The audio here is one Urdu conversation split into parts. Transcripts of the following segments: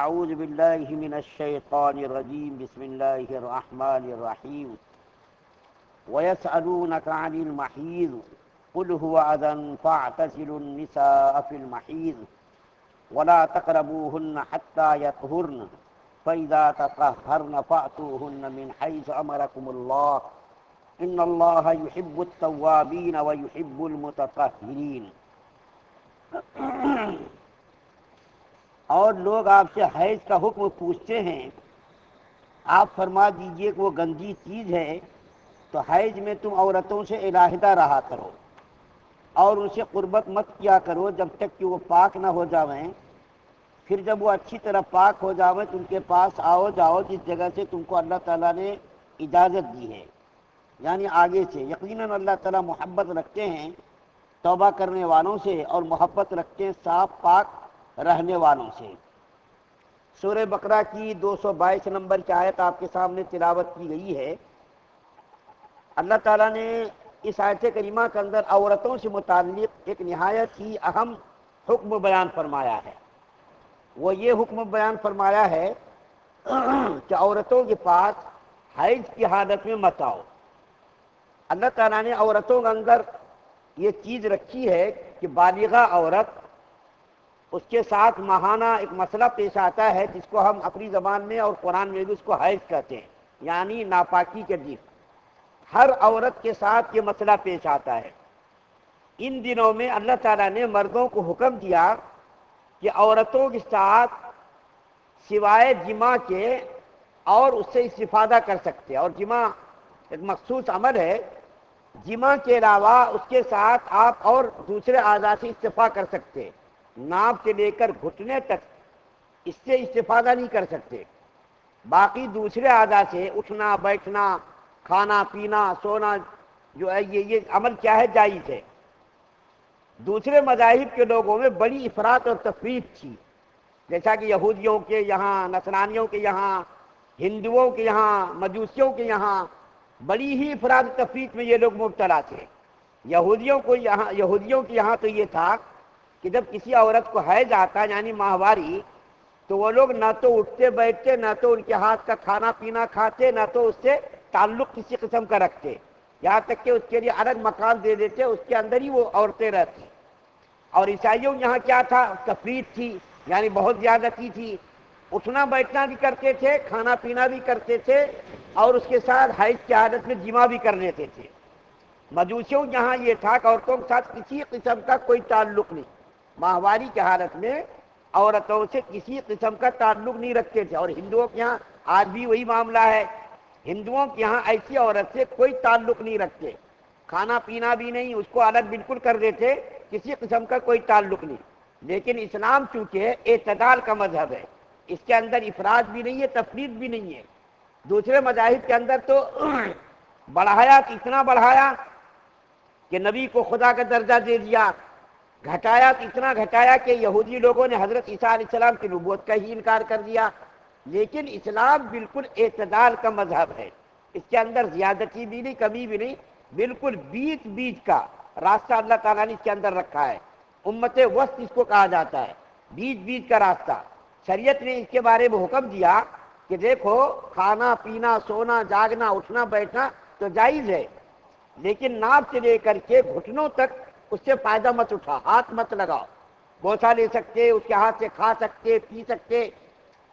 اعوذ باللہ من الشیطان الرجیم بسم اللہ الرحمن الرحیم وَيَسْأَلُونَكَ عَنِ الْمَحِيضِ قُلْ هُوَ أَذًى فَاعْتَزِلُوا النِّسَاءَ فِي الْمَحِيضِ وَلَا تَقْرَبُوهُنَّ حَتَّى يَطْهُرْنَ فَإِذَا تَطَهَّرْنَ فَأْتُوهُنَّ مِنْ حَيْثُ أَمَرَكُمُ اللَّهُ إِنَّ اللَّهَ يُحِبُّ التَّوَّابِينَ وَيُحِبُّ الْمُتَطَهِّرِينَ۔ اور لوگ آپ سے حیض کا حکم پوچھتے ہیں، آپ فرما دیجئے کہ وہ گندی چیز ہے، تو حیض میں تم عورتوں سے علیحدہ رہا کرو اور ان سے قربت مت کیا کرو جب تک کہ وہ پاک نہ ہو جاویں۔ پھر جب وہ اچھی طرح پاک ہو جاویں تو ان کے پاس آؤ جاؤ جس جگہ سے تم کو اللہ تعالیٰ نے اجازت دی ہے، یعنی آگے سے۔ یقیناً اللہ تعالیٰ محبت رکھتے ہیں توبہ کرنے والوں سے اور محبت رکھتے ہیں صاف پاک رہنے والوں سے۔ سورہ بقرہ کی 222 نمبر کی آیت آپ کے سامنے تلاوت کی گئی ہے۔ اللہ تعالیٰ نے اس آیت کریمہ کے اندر عورتوں سے متعلق ایک نہایت ہی اہم حکم بیان فرمایا ہے۔ وہ یہ حکم بیان فرمایا ہے کہ عورتوں کے پاس حیض کی حالت میں مت آؤ۔ اللہ تعالیٰ نے عورتوں کے اندر یہ چیز رکھی ہے کہ بالغہ عورت، اس کے ساتھ ماہانہ ایک مسئلہ پیش آتا ہے جس کو ہم اپنی زبان میں اور قرآن میں بھی اس کو حیض کہتے ہیں، یعنی ناپاکی کے دن۔ ہر عورت کے ساتھ یہ مسئلہ پیش آتا ہے۔ ان دنوں میں اللہ تعالیٰ نے مردوں کو حکم دیا کہ عورتوں کے ساتھ سوائے جماع کے اور اس سے استفادہ کر سکتے، اور جماع ایک مخصوص عمل ہے، جماع کے علاوہ اس کے ساتھ آپ اور دوسرے اعضاء سے استفادہ کر سکتے، ناف سے لے کر گھٹنے تک اس سے استفادہ نہیں کر سکتے۔ باقی دوسرے اعضاء سے اٹھنا بیٹھنا، کھانا پینا، سونا جو ہے یہ عمل کیا ہے؟ جائز ہے۔ دوسرے مذاہب کے لوگوں میں بڑی افراط اور تفریط تھی، جیسا کہ یہودیوں کے یہاں، نصرانیوں کے یہاں، ہندوؤں کے یہاں، مجوسیوں کے یہاں بڑی ہی افراط تفریط میں یہ لوگ مبتلا تھے۔ یہودیوں کے یہاں تو یہ تھا کہ جب کسی عورت کو حیض آتا یعنی ماہواری، تو وہ لوگ نہ تو اٹھتے بیٹھتے، نہ تو ان کے ہاتھ کا کھانا پینا کھاتے، نہ تو اس سے تعلق کسی قسم کا رکھتے، یہاں تک کہ اس کے لیے الگ مکان دے دیتے، اس کے اندر ہی وہ عورتیں رہتی۔ اور عیسائیوں یہاں کیا تھا؟ تفریط تھی، یعنی بہت زیادتی تھی، اٹھنا بیٹھنا بھی کرتے تھے، کھانا پینا بھی کرتے تھے، اور اس کے ساتھ حیض کی حالت میں جماع بھی کر لیتے تھے۔ مجوسیوں یہاں یہ تھا کہ عورتوں کے ساتھ کسی قسم کا کوئی تعلق نہیں، ماہواری کی حالت میں عورتوں سے کسی قسم کا تعلق نہیں رکھتے تھے۔ اور ہندوؤں کے یہاں آج بھی وہی معاملہ ہے، ہندوؤں کے یہاں ایسی عورت سے کوئی تعلق نہیں رکھتے، کھانا پینا بھی نہیں، اس کو الگ بالکل کر دیتے، کسی قسم کا کوئی تعلق نہیں۔ لیکن اسلام چونکہ اعتدال کا مذہب ہے، اس کے اندر افراط بھی نہیں ہے، تفریط بھی نہیں ہے۔ دوسرے مذاہب کے اندر تو بڑھایا، اتنا بڑھایا کہ نبی کو خدا کا درجہ دے دیا، گھٹایا تو اتنا گھٹایا کہ یہودی لوگوں نے حضرت عیسیٰ علیہ السلام کی نبوت کا ہی انکار کر دیا۔ لیکن اسلام بالکل اعتدال کا مذہب ہے، اس کے اندر زیادتی بھی نہیں، کمی بھی نہیں، بالکل بیچ بیچ کا راستہ اللہ تعالیٰ نے اس کے اندر رکھا ہے۔ امت وسط اس کو کہا جاتا ہے، بیچ بیچ کا راستہ۔ شریعت نے اس کے بارے میں حکم دیا کہ دیکھو، کھانا پینا، سونا جاگنا، اٹھنا بیٹھنا تو جائز ہے، لیکن ناف سے لے کر کے گھٹنوں تک اس سے فائدہ مت اٹھا، ہاتھ مت لگاؤ۔ بوسہ لے سکتے، اس کے ہاتھ سے کھا سکتے، پی سکتے۔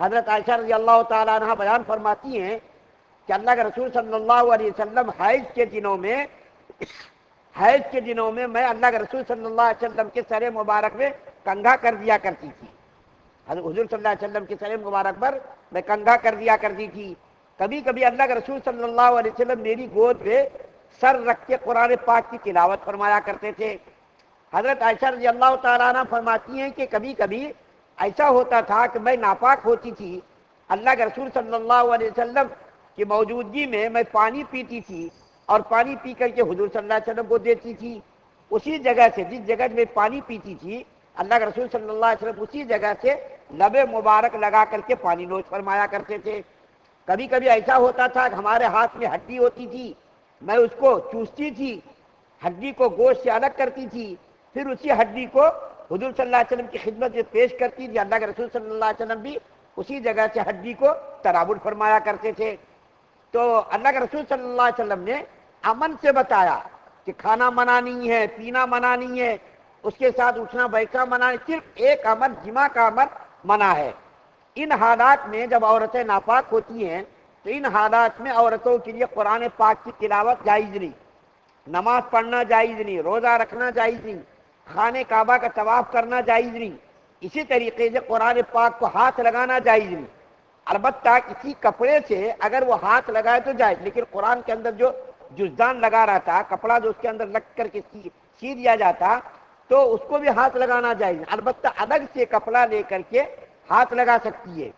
حضرت عائشہ رضی اللہ تعالیٰ عنہ بیان فرماتی ہیں کہ اللہ کے رسول صلی اللہ علیہ وسلم حیض کے دنوں میں میں اللہ کے رسول صلی اللہ علیہ وسلم کے سر مبارک میں کنگھا کر دیا کرتی تھی۔ حضور صلی اللہ علیہ وسلم کے سر مبارک پر میں کنگھا کر دیا کرتی تھی۔ کبھی کبھی اللہ کے رسول صلی اللہ علیہ وسلم میری گود پہ سر رکھ کے قرآن پاک کی تلاوت فرمایا کرتے تھے۔ حضرت عائشہ رضی اللہ تعالیٰ عنہ فرماتی ہیں کہ کبھی کبھی ایسا ہوتا تھا کہ میں ناپاک ہوتی تھی، اللہ کے رسول صلی اللہ علیہ وسلم کی موجودگی میں میں پانی پیتی تھی، اور پانی پی کر کے حضور صلی اللہ علیہ وسلم کو دیتی تھی۔ اسی جگہ سے، جس جگہ میں پانی پیتی تھی، اللہ کے رسول صلی اللہ علیہ وسلم اسی جگہ سے لب مبارک لگا کر کے پانی نوش فرمایا کرتے تھے۔ کبھی کبھی ایسا ہوتا تھا کہ ہمارے ہاتھ میں ہڈی ہوتی تھی، میں اس کو چوستی تھی، ہڈی کو گوشت سے الگ کرتی تھی، پھر اسی ہڈی کو حضور صلی اللہ علیہ وسلم کی خدمت میں پیش کرتی تھی، اللہ کے رسول صلی اللہ علیہ وسلم بھی اسی جگہ سے ہڈی کو ترابط فرمایا کرتے تھے۔ تو اللہ کے رسول صلی اللہ علیہ وسلم نے امن سے بتایا کہ کھانا منع نہیں ہے، پینا منع نہیں ہے، اس کے ساتھ اٹھنا بیٹھنا منع ہے، صرف ایک عمل جماع کا عمل منع ہے۔ ان حالات میں جب عورتیں ناپاک ہوتی ہیں تو ان حالات میں عورتوں کے لیے قرآن پاک کی تلاوت جائز نہیں، نماز پڑھنا جائز نہیں، روزہ رکھنا جائز نہیں، خانہ کعبہ کا طواف کرنا جائز نہیں، اسی طریقے سے قرآن پاک کو ہاتھ لگانا جائز نہیں۔ البتہ کسی کپڑے سے اگر وہ ہاتھ لگائے تو جائز، لیکن قرآن کے اندر جو جزدان لگا رہا تھا، کپڑا جو اس کے اندر لگ کر کے سی دیا جاتا، تو اس کو بھی ہاتھ لگانا جائز، البتہ الگ سے کپڑا لے کر کے ہاتھ لگا سکتی ہے۔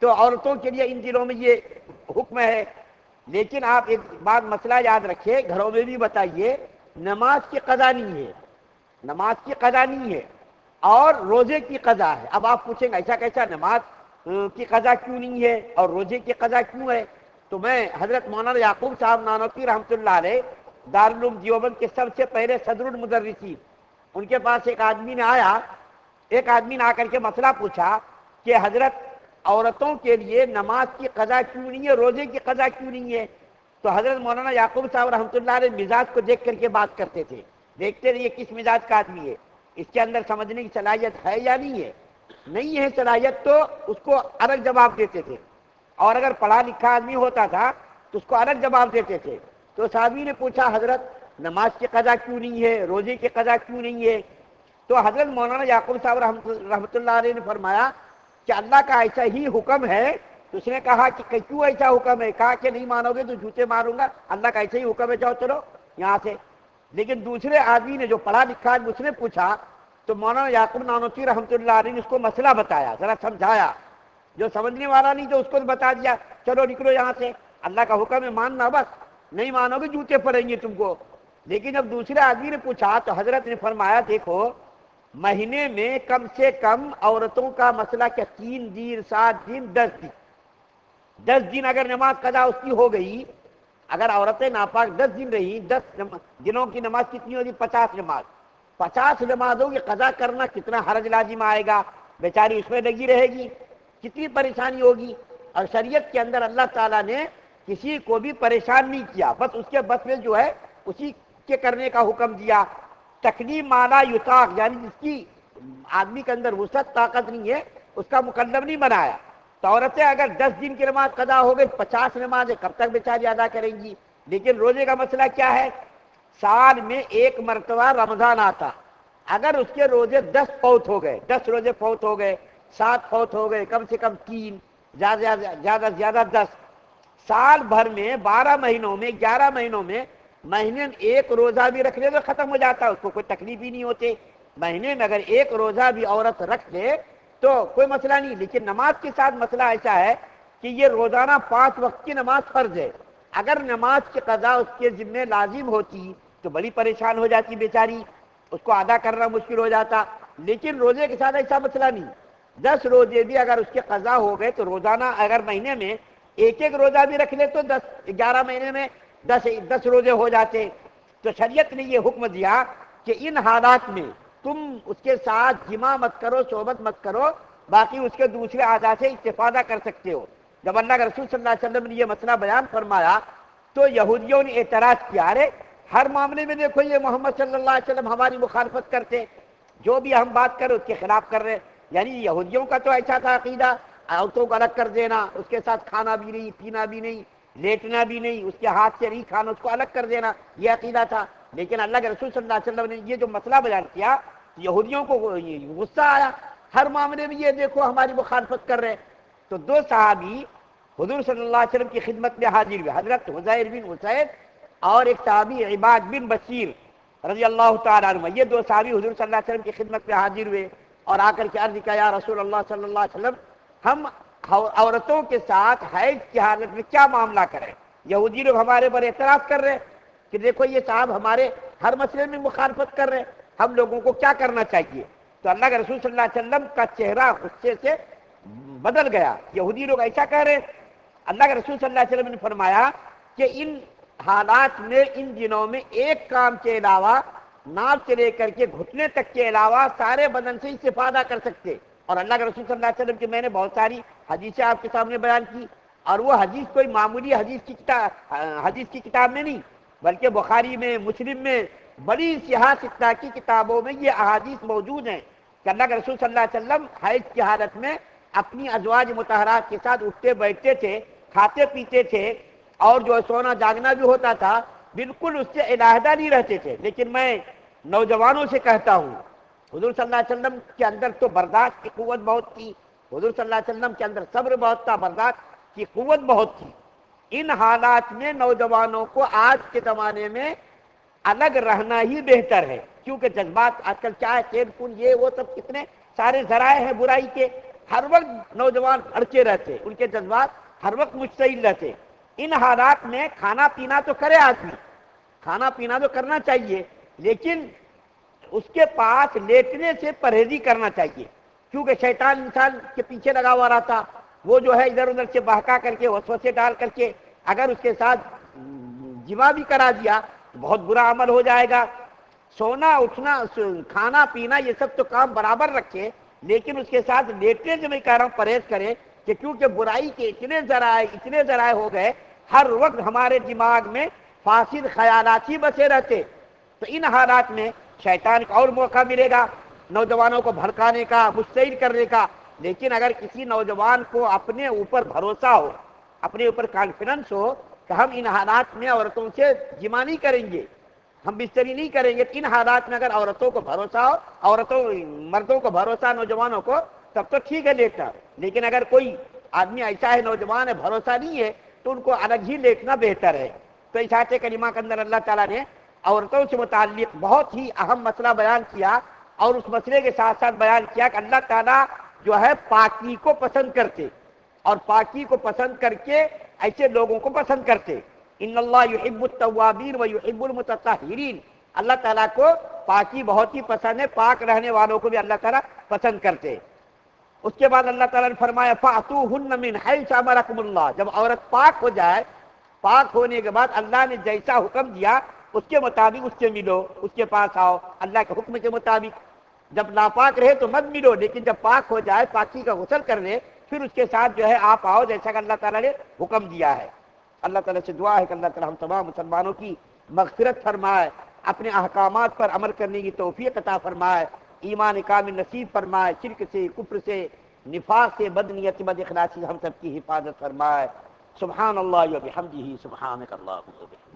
تو عورتوں کے لیے ان دنوں میں یہ حکم ہے۔ لیکن آپ ایک بات مسئلہ یاد رکھیں، گھروں میں بھی بتائیے، نماز کی قضا نہیں ہے، نماز کی قضا نہیں ہے اور روزے کی قضا ہے۔ اب آپ پوچھیں گے ایسا کیسا، نماز کی قضا کیوں نہیں ہے اور روزے کی قضا کیوں ہے؟ تو میں حضرت مولانا یعقوب صاحب نانوتوی رحمۃ اللہ علیہ دارالعلوم دیوبند کے سب سے پہلے صدر المدرسین، ان کے پاس ایک آدمی نے آ کر کے مسئلہ پوچھا کہ حضرت عورتوں کے لیے نماز کی قضا کیوں نہیں ہے، روزے کی قضا کیوں نہیں ہے؟ تو حضرت مولانا یعقوب صاحب رحمۃ اللہ علیہ مزاج کو دیکھ کر کے بات کرتے تھے، دیکھتے رہیے کس مزاج کا آدمی ہے، اس کے اندر سمجھنے کی صلاحیت ہے یا نہیں ہے، نہیں ہے صلاحیت تو اس کو الگ جواب دیتے تھے، اور اگر پڑھا لکھا آدمی ہوتا تھا تو اس کو الگ جواب دیتے تھے۔ تو صحابی نے پوچھا حضرت نماز کی قضا کیوں نہیں ہے، روزے کی قضا کیوں نہیں ہے؟ تو حضرت مولانا یعقوب صاحب رحمۃ اللہ علیہ نے فرمایا کہ اللہ کا ایسا ہی حکم ہے۔ تو اس نے کہا کہ کیوں ایسا حکم ہے؟ کہا کہ نہیں مانو گے تو جوتے ماروں گا، اللہ کا ایسا ہی حکم ہے، جاؤ چلو یہاں سے۔ لیکن دوسرے آدمی نے جو پڑھا لکھا آدمی، اس نے پوچھا تو مولانا یعقوب نانوتوی رحمۃ اللہ علیہ نے اس کو مسئلہ بتایا، ذرا سمجھایا، جو سمجھنے والا نہیں تو اس کو بتا دیا چلو نکلو یہاں سے، اللہ کا حکم ہے ماننا، بس نہیں مانو گے جوتے پڑیں گے تم کو۔ لیکن جب دوسرے آدمی نے پوچھا تو حضرت نے فرمایا دیکھو، مہینے میں کم سے کم عورتوں کا مسئلہ کیا 3 دن 7 دن 10 دن، 10 دن اگر نماز قضا اس کی ہو گئی، اگر عورتیں ناپاک 10 دن رہی، 10 دنوں کی نماز کتنی ہوگی؟ 50 نماز، 50 نمازوں کی قضا کرنا کتنا حرج لازم آئے گا، بیچاری اس میں لگی رہے گی، کتنی پریشانی ہوگی۔ اور شریعت کے اندر اللہ تعالیٰ نے کسی کو بھی پریشان نہیں کیا، بس اس کے بس میں جو ہے اسی کے کرنے کا حکم دیا۔ تکلیف مالا یطاق، یعنی جس کی آدمی کے اندر وسعت طاقت نہیں ہے اس کا مکلف نہیں بنایا۔ تو عورتیں اگر 10 دن کی نماز قضا ہو گئی، 50 نمازیں کب تک بیچاری ادا کریں گی؟ لیکن روزے کا مسئلہ کیا ہے؟ سال میں ایک مرتبہ رمضان آتا، اگر اس کے روزے 10 فوت ہو گئے، 10 روزے فوت ہو گئے، 7 فوت ہو گئے، کم سے کم 3، زیادہ سے زیادہ 10، سال بھر میں 12 مہینوں میں 11 مہینوں میں مہینے میں ایک روزہ بھی رکھ لے تو ختم ہو جاتا، اس کو کوئی تکلیف ہی نہیں ہوتی۔ مہینے میں اگر ایک روزہ بھی عورت رکھ لے تو کوئی مسئلہ نہیں۔ لیکن نماز کے ساتھ مسئلہ ایسا ہے کہ یہ روزانہ 5 وقت کی نماز فرض ہے، اگر نماز کی قضا اس کے ذمہ لازم ہوتی تو بڑی پریشان ہو جاتی بیچاری، اس کو ادا کرنا مشکل ہو جاتا۔ لیکن روزے کے ساتھ ایسا مسئلہ نہیں، 10 روزے بھی اگر اس کے قضا ہو گئے تو روزانہ اگر مہینے میں ایک روزہ بھی رکھ لے تو 11 مہینے میں 10 روزے ہو جاتے۔ تو شریعت نے یہ حکم دیا کہ ان حالات میں تم اس کے ساتھ جماع مت کرو، صحبت مت کرو، باقی اس کے دوسرے اعضاء سے استفادہ کر سکتے ہو۔ جب اللہ کے رسول صلی اللہ علیہ وسلم نے یہ مسئلہ بیان فرمایا تو یہودیوں نے اعتراض کیا، ارے ہر معاملے میں دیکھو یہ محمد صلی اللہ علیہ وسلم ہماری مخالفت کرتے، جو بھی ہم بات کریں اس کے خلاف کر رہے۔ یعنی یہودیوں کا تو ایسا تھا عقیدہ، عورتوں کو الگ کر دینا، اس کے ساتھ کھانا بھی نہیں، پینا بھی نہیں، لیٹنا بھی نہیں، اس کے ہاتھ سے نہیں کھانا، اس کو الگ کر دینا، یہ عقیدہ تھا۔ لیکن اللہ کے رسول صلی اللہ علیہ وسلم نے یہ جو مسئلہ بیان کیا، یہودیوں کو غصہ آیا، ہر معاملے میں یہ دیکھو ہماری مخالفت کر رہے۔ تو 2 صحابی حضور صلی اللہ علیہ وسلم کی خدمت میں حاضر ہوئے، حضرت حذیر بن اسید اور ایک صحابی عباد بن بشیر رضی اللہ تعالیٰ عنہ، یہ 2 صحابی حضور صلی اللہ علیہ وسلم کی خدمت میں حاضر ہوئے اور آ کر کے عرض کیا، یا رسول اللہ صلی اللہ علیہ وسلم، ہم عورتوں کے ساتھ حیض کی حالت میں کیا معاملہ کریں؟ یہودی لوگ ہمارے پر اعتراض کر رہے کہ دیکھو یہ صاحب ہمارے ہر مسئلے میں مخالفت کر رہے، ہم لوگوں کو کیا کرنا چاہیے؟ تو اللہ کے رسول صلی اللہ علیہ وسلم کا چہرہ غصے سے بدل گیا، یہودی لوگ ایسا کہہ رہے۔ اللہ کے رسول صلی اللہ علیہ وسلم نے فرمایا کہ ان حالات میں، ان دنوں میں ایک کام کے علاوہ، ناف سے لے کر کے گھٹنے تک کے علاوہ سارے بدن سے استفادہ کر سکتے، اور اللہ کے رسول صلی اللہ علیہ وسلم کی میں نے بہت ساری حدیثیں آپ کے سامنے بیان کی، اور وہ حدیث کوئی معمولی حدیث کی کتاب میں نہیں، بلکہ بخاری میں، مسلم میں، بڑی سیاہ ستہ کی کتابوں میں یہ احادیث موجود ہیں کہ اللہ کے رسول صلی اللہ علیہ وسلم حیض کی حالت میں اپنی ازواج مطہرات کے ساتھ اٹھتے بیٹھتے تھے، کھاتے پیتے تھے، اور جو سونا جاگنا بھی ہوتا تھا، بالکل اس سے علیحدہ نہیں رہتے تھے۔ لیکن میں نوجوانوں سے کہتا ہوں، حضور صلی اللہ علیہ وسلم کے اندر تو برداشت کی قوت بہت تھی، حضور صلی اللہ علیہ وسلم کے اندر صبر بہت تھا، برداشت کی قوت بہت تھی۔ ان حالات میں نوجوانوں کو آج کے زمانے میں الگ رہنا ہی بہتر ہے، کیونکہ جذبات آج کل چاہے تیل پون یہ وہ سب کتنے سارے ذرائع ہیں برائی کے، ہر وقت نوجوان اڑکے رہتے، ان کے جذبات ہر وقت مشتعل رہتے۔ ان حالات میں کھانا پینا تو کرے آدمی، کھانا پینا تو کرنا چاہیے، لیکن اس کے پاس لیٹنے سے پرہیزی کرنا چاہیے، کیونکہ شیطان انسان کے پیچھے لگا ہوا رہتا، وہ جو ہے ادھر ادھر سے بہکا کر کے وسوسے ڈال کر کے اگر اس کے ساتھ جمع بھی کرا دیا تو بہت برا عمل ہو جائے گا۔ سونا اٹھنا کھانا پینا یہ سب تو کام برابر رکھے، لیکن اس کے ساتھ لیٹنے سے میں کہہ رہا ہوں پرہیز کرے، کہ کیونکہ برائی کے اتنے ذرائع ہو گئے، ہر وقت ہمارے دماغ میں فاسد خیالات ہی بسے رہتے، تو ان حالات میں شیطان کا اور موقع ملے گا نوجوانوں کو بھڑکانے کا، مشتعل کرنے کا۔ لیکن اگر کسی نوجوان کو اپنے اوپر بھروسہ ہو، اپنے اوپر کانفیڈنس ہو کہ ہم ان حالات میں عورتوں سے جمع نہیں کریں گے، ہم بستری نہیں کریں گے، ان حالات میں اگر عورتوں کو بھروسہ ہو، مردوں کو بھروسہ نوجوانوں کو، تب تو ٹھیک ہے لیٹنا۔ لیکن اگر کوئی آدمی ایسا ہے نوجوان ہے بھروسہ نہیں ہے تو ان کو الگ ہی لیٹنا بہتر ہے۔ تو اس آیت کریمہ کے اندر اللہ تعالیٰ نے عورتوں سے متعلق بہت ہی اہم مسئلہ بیان کیا، اور اس مسئلے کے ساتھ ساتھ بیان کیا کہ اللہ تعالیٰ جو ہے پاکی کو پسند کرتے، اور پاکی کو پسند کر کے ایسے لوگوں کو پسند کرتے۔ ان اللہ یحب التوابین و یحب المتطہرین، اللہ تعالیٰ کو پاکی بہت ہی پسند ہے، پاک رہنے والوں کو بھی اللہ تعالیٰ پسند کرتے۔ اس کے بعد اللہ تعالیٰ نے فرمایا فَأْتُوهُنَّ مِنْ حَيْثُ أَمَرَكُمُ اللَّهُ، جب عورت پاک ہو جائے، پاک ہونے کے بعد اللہ نے جیسا حکم دیا اس کے مطابق اس سے ملو، اس کے پاس آؤ اللہ کے حکم کے مطابق۔ جب ناپاک رہے تو مت ملو، لیکن جب پاک ہو جائے، پاکی کا غسل کر لے، پھر اس کے ساتھ جو ہے آپ آؤ جیسا کہ اللہ تعالیٰ نے حکم دیا ہے۔ اللہ تعالیٰ سے دعا ہے کہ اللہ تعالیٰ ہم تمام مسلمانوں کی مغفرت فرمائے، اپنے احکامات پر عمل کرنے کی توفیق عطا فرمائے، ایمان کامل نصیب فرمائے، شرک سے، کفر سے، نفاق سے، بدنیت، بد اخلاصی ہم سب کی حفاظت فرمائے۔ سبحان اللہ و بحمدہ، سبحانک اللہم و بحمدک۔